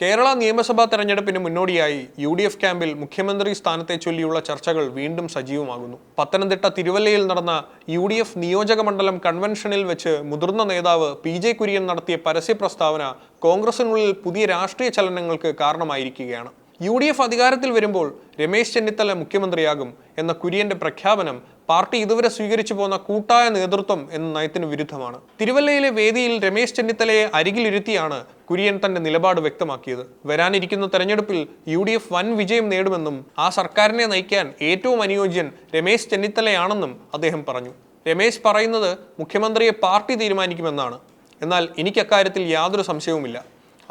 കേരള നിയമസഭാ തെരഞ്ഞെടുപ്പിന് മുന്നോടിയായി യു.ഡി.എഫ് ക്യാമ്പിൽ മുഖ്യമന്ത്രി സ്ഥാനത്തെ ചൊല്ലിയുള്ള ചർച്ചകൾ വീണ്ടും സജീവമാകുന്നു. പത്തനംതിട്ട തിരുവല്ലയിൽ നടന്ന യു.ഡി.എഫ് നിയോജക മണ്ഡലം കൺവെൻഷനിൽ വെച്ച് മുതിർന്ന നേതാവ് പി.ജെ. കുര്യൻ നടത്തിയ പരസ്യ പ്രസ്താവന കോൺഗ്രസിനുള്ളിൽ പുതിയ രാഷ്ട്രീയ ചലനങ്ങൾക്ക് കാരണമായിരിക്കുകയാണ്. യു.ഡി.എഫ് അധികാരത്തിൽ വരുമ്പോൾ രമേശ് ചെന്നിത്തല മുഖ്യമന്ത്രിയാകും എന്ന കുര്യന്റെ പ്രഖ്യാപനം പാർട്ടി ഇതുവരെ സ്വീകരിച്ചു പോന്ന കൂട്ടായ നേതൃത്വം എന്ന നയത്തിന് വിരുദ്ധമാണ്. തിരുവല്ലയിലെ വേദിയിൽ രമേശ് ചെന്നിത്തലയെ അരികിലിരുത്തിയാണ് കുര്യൻ തന്റെ നിലപാട് വ്യക്തമാക്കിയത്. വരാനിരിക്കുന്ന തെരഞ്ഞെടുപ്പിൽ യു.ഡി.എഫ് വൻ വിജയം നേടുമെന്നും ആ സർക്കാരിനെ നയിക്കാൻ ഏറ്റവും അനുയോജ്യൻ രമേശ് ചെന്നിത്തലയാണെന്നും അദ്ദേഹം പറഞ്ഞു. രമേശ് പറയുന്നത് മുഖ്യമന്ത്രിയെ പാർട്ടി തീരുമാനിക്കുമെന്നാണ്. എന്നാൽ എനിക്ക് അക്കാര്യത്തിൽ യാതൊരു സംശയവുമില്ല.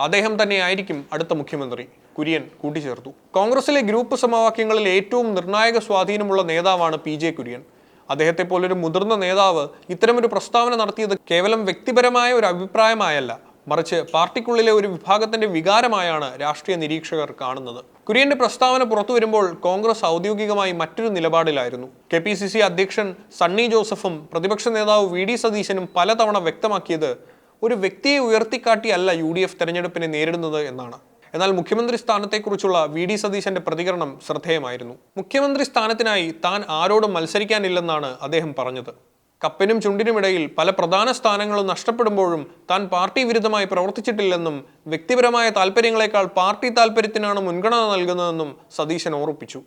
അദ്ദേഹം തന്നെയായിരിക്കും അടുത്ത മുഖ്യമന്ത്രി, കുര്യൻ കൂട്ടിച്ചേർത്തു. കോൺഗ്രസിലെ ഗ്രൂപ്പ് സമവാക്യങ്ങളിൽ ഏറ്റവും നിർണായക സ്വാധീനമുള്ള നേതാവാണ് പി.ജെ. കുര്യൻ. അദ്ദേഹത്തെ പോലൊരു മുതിർന്ന നേതാവ് ഇത്തരമൊരു പ്രസ്താവന നടത്തിയത് കേവലം വ്യക്തിപരമായ ഒരു അഭിപ്രായമായല്ല, മറിച്ച് പാർട്ടിക്കുള്ളിലെ ഒരു വിഭാഗത്തിന്റെ വികാരമായാണ് രാഷ്ട്രീയ നിരീക്ഷകർ കാണുന്നത്. കുര്യന്റെ പ്രസ്താവന പുറത്തു വരുമ്പോൾ കോൺഗ്രസ് ഔദ്യോഗികമായി മറ്റൊരു നിലപാടിലായിരുന്നു. കെ.പി.സി.സി അധ്യക്ഷൻ സണ്ണി ജോസഫും പ്രതിപക്ഷ നേതാവ് വി.ഡി. സതീശനും പലതവണ വ്യക്തമാക്കിയത് ഒരു വ്യക്തിയെ ഉയർത്തിക്കാട്ടിയല്ല യു.ഡി.എഫ് തെരഞ്ഞെടുപ്പിനെ നേരിടുന്നത് എന്നാണ്. എന്നാൽ മുഖ്യമന്ത്രി സ്ഥാനത്തെക്കുറിച്ചുള്ള വി.ഡി. സതീശന്റെ പ്രതികരണം ശ്രദ്ധേയമായിരുന്നു. മുഖ്യമന്ത്രി സ്ഥാനത്തിനായി താൻ ആരോടും മത്സരിക്കാനില്ലെന്നാണ് അദ്ദേഹം പറഞ്ഞത്. കപ്പിനും ചുണ്ടിനുമിടയിൽ പല പ്രധാന സ്ഥാനങ്ങളും നഷ്ടപ്പെടുമ്പോഴും താൻ പാർട്ടി വിരുദ്ധമായി പ്രവർത്തിച്ചിട്ടില്ലെന്നും വ്യക്തിപരമായ താല്പര്യങ്ങളെക്കാൾ പാർട്ടി താല്പര്യത്തിനാണ് മുൻഗണന നൽകുന്നതെന്നും സതീശൻ ഓർമ്മിപ്പിച്ചു.